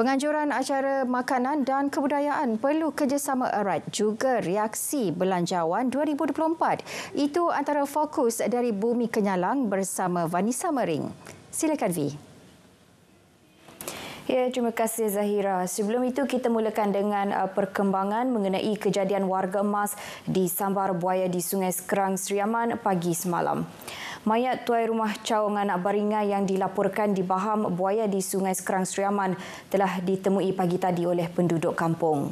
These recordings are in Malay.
Penganjuran acara makanan dan kebudayaan perlu kerjasama erat juga reaksi Belanjawan 2024. Itu antara fokus dari Bumi Kenyalang bersama Vanessa Mering. Silakan V. Ya, terima kasih Zahira. Sebelum itu kita mulakan dengan perkembangan mengenai kejadian warga emas di sambar buaya di Sungai Sekerang, Seri Aman pagi semalam. Mayat tuai rumah cawangan anak baringa yang dilaporkan di baham buaya di Sungai Sekerang, Seri Aman telah ditemui pagi tadi oleh penduduk kampung.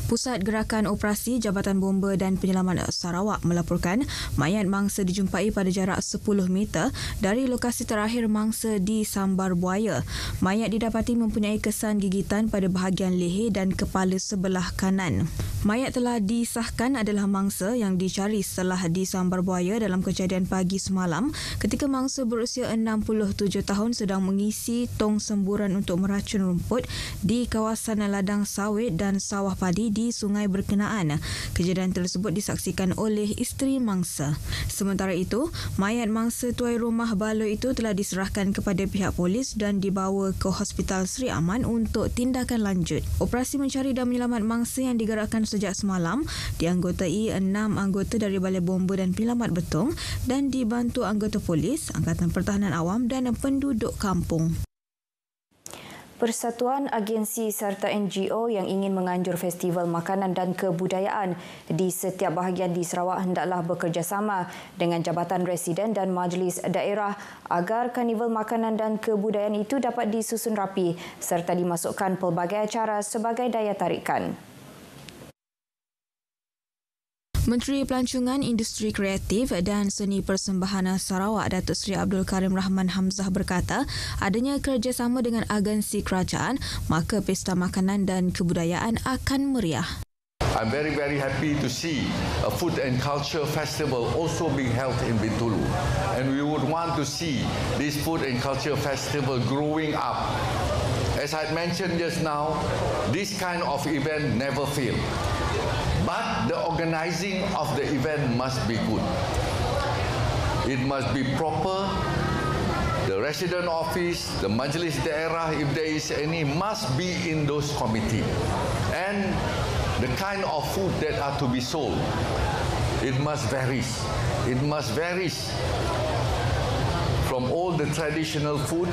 Pusat Gerakan Operasi Jabatan Bomba dan Penyelamat Sarawak melaporkan mayat mangsa dijumpai pada jarak 10 meter dari lokasi terakhir mangsa di sambar buaya. Mayat didapati mempunyai kesan gigitan pada bahagian leher dan kepala sebelah kanan. Mayat telah disahkan adalah mangsa yang dicari setelah disambar buaya dalam kejadian pagi semalam ketika mangsa berusia 67 tahun sedang mengisi tong semburan untuk meracun rumput di kawasan ladang sawit dan sawah padi di sungai berkenaan. Kejadian tersebut disaksikan oleh isteri mangsa. Sementara itu, mayat mangsa tuai rumah baloi itu telah diserahkan kepada pihak polis dan dibawa ke Hospital Seri Aman untuk tindakan lanjut. Operasi mencari dan menyelamat mangsa yang digerakkan sejak semalam dianggotai 6 anggota dari Balai Bomba dan Penyelamat Betong dan dibantu anggota polis, Angkatan Pertahanan Awam dan penduduk kampung. Persatuan agensi serta NGO yang ingin menganjur festival makanan dan kebudayaan di setiap bahagian di Sarawak hendaklah bekerjasama dengan Jabatan Residen dan Majlis Daerah agar karnival makanan dan kebudayaan itu dapat disusun rapi serta dimasukkan pelbagai acara sebagai daya tarikan. Menteri Pelancongan Industri Kreatif dan Seni Persembahan Sarawak Datuk Seri Abdul Karim Rahman Hamzah berkata adanya kerjasama dengan agensi kerajaan maka pesta makanan dan kebudayaan akan meriah. I'm very happy to see a food and culture festival also being held in Bintulu. And we would want to see this food and culture festival growing up. As I mentioned just now, this kind of event never fail. But the organizing of the event must be good. It must be proper. The resident office, the Majlis Daerah, if there is any, must be in those committee. And the kind of food that are to be sold, it must vary. It must vary from all the traditional food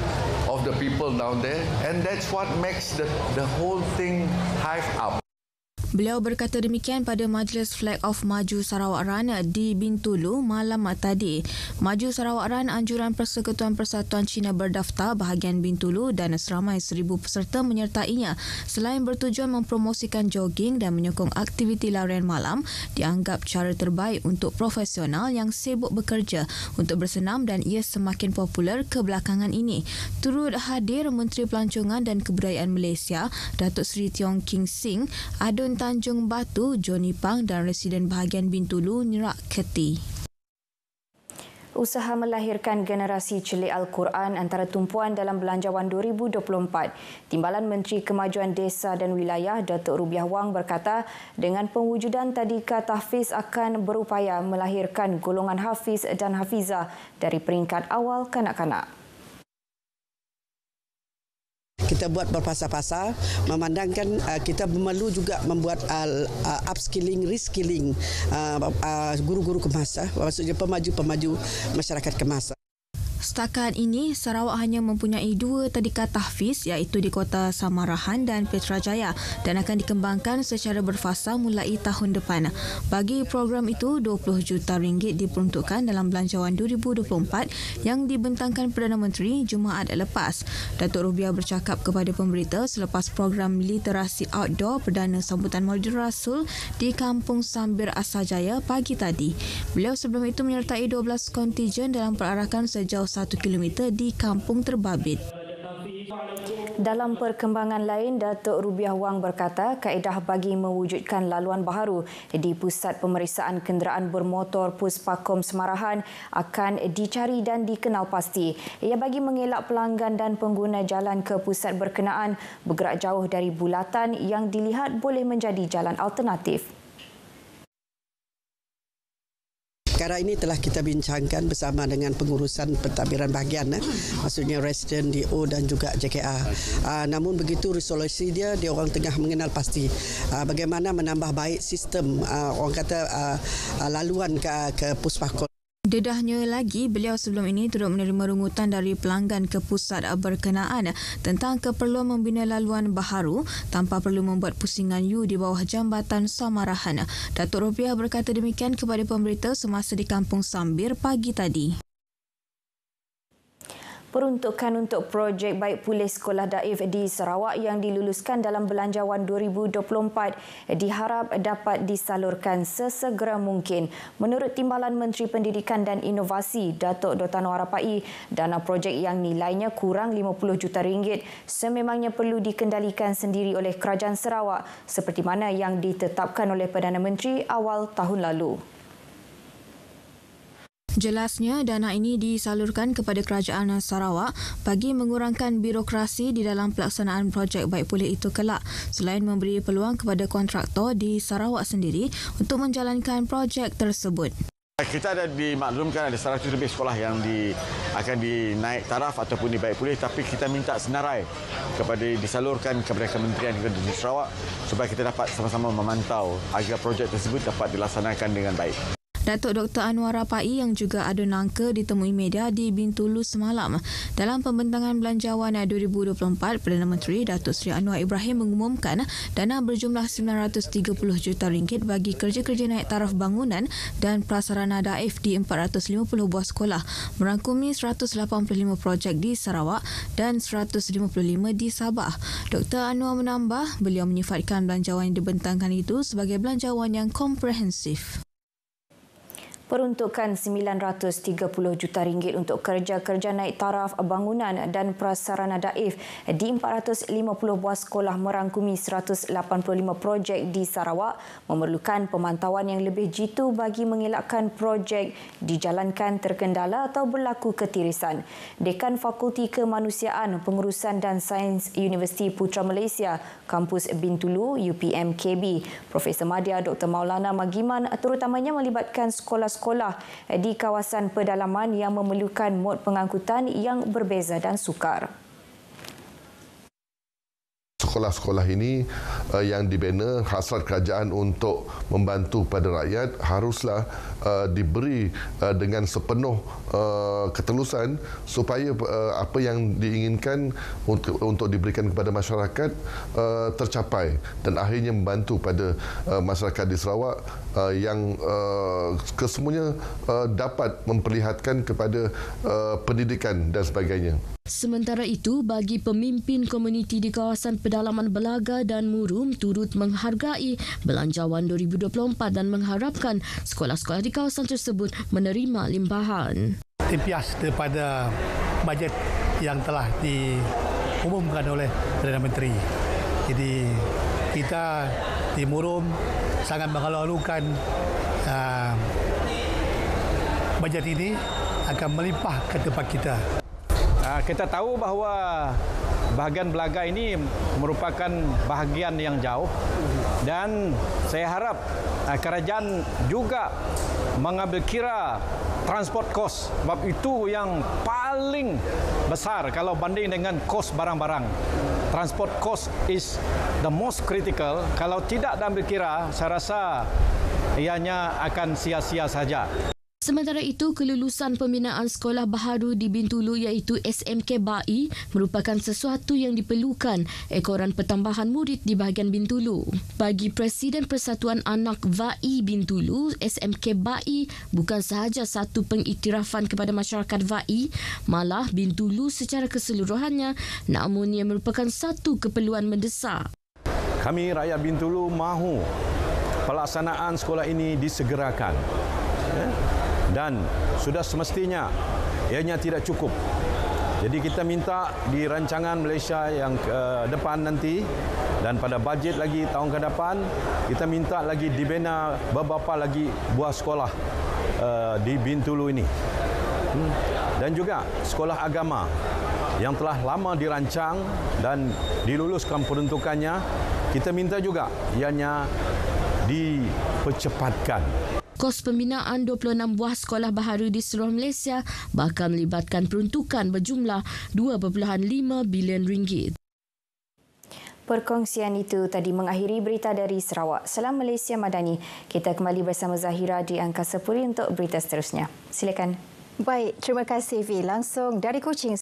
of the people down there. And that's what makes the whole thing hype up. Beliau berkata demikian pada Majlis Flag Off Maju Sarawak Run di Bintulu malam tadi. Maju Sarawak Run anjuran Persekutuan Persatuan Cina berdaftar bahagian Bintulu dan seramai 1,000 peserta menyertainya. Selain bertujuan mempromosikan jogging dan menyokong aktiviti larian malam, dianggap cara terbaik untuk profesional yang sibuk bekerja untuk bersenam dan ia semakin popular kebelakangan ini. Turut hadir Menteri Pelancongan dan Kebudayaan Malaysia, Datuk Seri Tiong King Sing, Adun Tanjung Batu, Johnny Pang dan residen bahagian Bintulu, Nirak Keti. Usaha melahirkan generasi celik Al-Quran antara tumpuan dalam Belanjawan 2024. Timbalan Menteri Kemajuan Desa dan Wilayah Datuk Rubiah Wang berkata dengan pewujudan tadika tahfiz akan berupaya melahirkan golongan hafiz dan hafizah dari peringkat awal kanak-kanak. Kita buat berpasar-pasar, memandangkan kita perlu juga membuat upskilling, reskilling guru-guru kemas, maksudnya pemaju-pemaju masyarakat kemas. Setakat ini, Sarawak hanya mempunyai 2 tadika tahfiz iaitu di Kota Samarahan dan Petrajaya dan akan dikembangkan secara berfasa mulai tahun depan. Bagi program itu, RM20 juta diperuntukkan dalam Belanjawan 2024 yang dibentangkan Perdana Menteri Jumaat lepas. Datuk Rubiah bercakap kepada pemberita selepas program literasi outdoor Perdana Sambutan Maulid Rasul di Kampung Sambir Asajaya pagi tadi. Beliau sebelum itu menyertai 12 kontijen dalam perarakan sejauh 1 kilometer di Kampung Terbabit. Dalam perkembangan lain, Datuk Rubiah Wang berkata kaedah bagi mewujudkan laluan baharu di Pusat Pemeriksaan Kenderaan Bermotor Puspakom Semarahan akan dicari dan dikenal pasti. Ia bagi mengelak pelanggan dan pengguna jalan ke pusat berkenaan bergerak jauh dari bulatan yang dilihat boleh menjadi jalan alternatif. Perkara ini telah kita bincangkan bersama dengan pengurusan pentadbiran bahagian, maksudnya Residen, DO dan juga JKR. Namun begitu resolusi dia orang tengah mengenal pasti bagaimana menambah baik sistem orang kata laluan ke Puspakom. Dedahnya lagi, beliau sebelum ini turut menerima rungutan dari pelanggan ke pusat berkenaan tentang keperluan membina laluan baharu tanpa perlu membuat pusingan U di bawah Jambatan Samarahan. Datuk Rubiah berkata demikian kepada pemberita semasa di Kampung Sambir pagi tadi. Peruntukan untuk projek baik pulih sekolah Daif di Sarawak yang diluluskan dalam Belanjawan 2024 diharap dapat disalurkan sesegera mungkin. Menurut Timbalan Menteri Pendidikan dan Inovasi Datuk Dr. Anwar Pai, dana projek yang nilainya kurang RM50 juta sememangnya perlu dikendalikan sendiri oleh Kerajaan Sarawak seperti mana yang ditetapkan oleh Perdana Menteri awal tahun lalu. Jelasnya, dana ini disalurkan kepada Kerajaan Sarawak bagi mengurangkan birokrasi di dalam pelaksanaan projek baik pulih itu kelak, selain memberi peluang kepada kontraktor di Sarawak sendiri untuk menjalankan projek tersebut. Kita ada dimaklumkan ada 100 lebih sekolah yang akan dinaik taraf ataupun dibaik pulih, tapi kita minta senarai disalurkan kepada Kementerian di Sarawak supaya kita dapat sama-sama memantau agar projek tersebut dapat dilaksanakan dengan baik. Datuk Dr. Anwar Pai yang juga ada nangka ditemui media di Bintulu semalam. Dalam pembentangan Belanjawan 2024, Perdana Menteri Datuk Seri Anwar Ibrahim mengumumkan dana berjumlah RM930 juta bagi kerja-kerja naik taraf bangunan dan prasarana Daif di 450 buah sekolah, merangkumi 185 projek di Sarawak dan 155 di Sabah. Dr. Anwar menambah, beliau menyifatkan belanjawan yang dibentangkan itu sebagai belanjawan yang komprehensif. Peruntukan RM930 juta untuk kerja-kerja naik taraf bangunan dan prasarana Daif di 450 buah sekolah merangkumi 185 projek di Sarawak memerlukan pemantauan yang lebih jitu bagi mengelakkan projek dijalankan terkendala atau berlaku ketirisan. Dekan Fakulti Kemanusiaan, Pengurusan dan Sains Universiti Putra Malaysia, Kampus Bintulu, UPM-KB, Profesor Madya Dr. Maulana Magiman terutamanya melibatkan sekolah di kawasan pedalaman yang memerlukan mod pengangkutan yang berbeza dan sukar. Sekolah-sekolah ini yang dibina hasrat kerajaan untuk membantu pada rakyat haruslah diberi dengan sepenuh ketelusan supaya apa yang diinginkan untuk diberikan kepada masyarakat tercapai dan akhirnya membantu pada masyarakat di Sarawak yang kesemuanya dapat memperlihatkan kepada pendidikan dan sebagainya. Sementara itu, bagi pemimpin komuniti di kawasan pedalaman Belaga dan Murum turut menghargai Belanjawan 2024 dan mengharapkan sekolah-sekolah di kawasan tersebut menerima limpahan. Impias daripada bajet yang telah diumumkan oleh Perdana Menteri. Jadi kita di Murum sangat menghalu-halukan bajet ini akan melimpah ke tempat kita. Kita tahu bahawa bahagian Belaga ini merupakan bahagian yang jauh dan saya harap kerajaan juga mengambil kira transport kos, sebab itu yang paling besar kalau banding dengan kos barang-barang. Transport cost is the most critical. Kalau tidak diambil kira, saya rasa ianya akan sia-sia saja. Sementara itu, kelulusan pembinaan sekolah baharu di Bintulu iaitu SMK BAI merupakan sesuatu yang diperlukan ekoran pertambahan murid di bahagian Bintulu. Bagi Presiden Persatuan Anak VAI Bintulu, SMK BAI bukan sahaja satu pengiktirafan kepada masyarakat VAI, malah Bintulu secara keseluruhannya, namun ia merupakan satu keperluan mendesak. Kami rakyat Bintulu mahu pelaksanaan sekolah ini disegerakan. Dan sudah semestinya ianya tidak cukup. Jadi kita minta di rancangan Malaysia yang ke depan nanti dan pada bajet lagi tahun ke depan, kita minta lagi dibina beberapa lagi buah sekolah di Bintulu ini. Dan juga sekolah agama yang telah lama dirancang dan diluluskan peruntukannya, kita minta juga ianya dipercepatkan. Kos pembinaan 26 buah sekolah baharu di seluruh Malaysia bakal melibatkan peruntukan berjumlah 2.5 bilion ringgit. Perkongsian itu tadi mengakhiri berita dari Sarawak. Salam Malaysia Madani. Kita kembali bersama Zahira di Angkasa Puri untuk berita seterusnya. Silakan. Baik, terima kasih V. Langsung dari Kuching.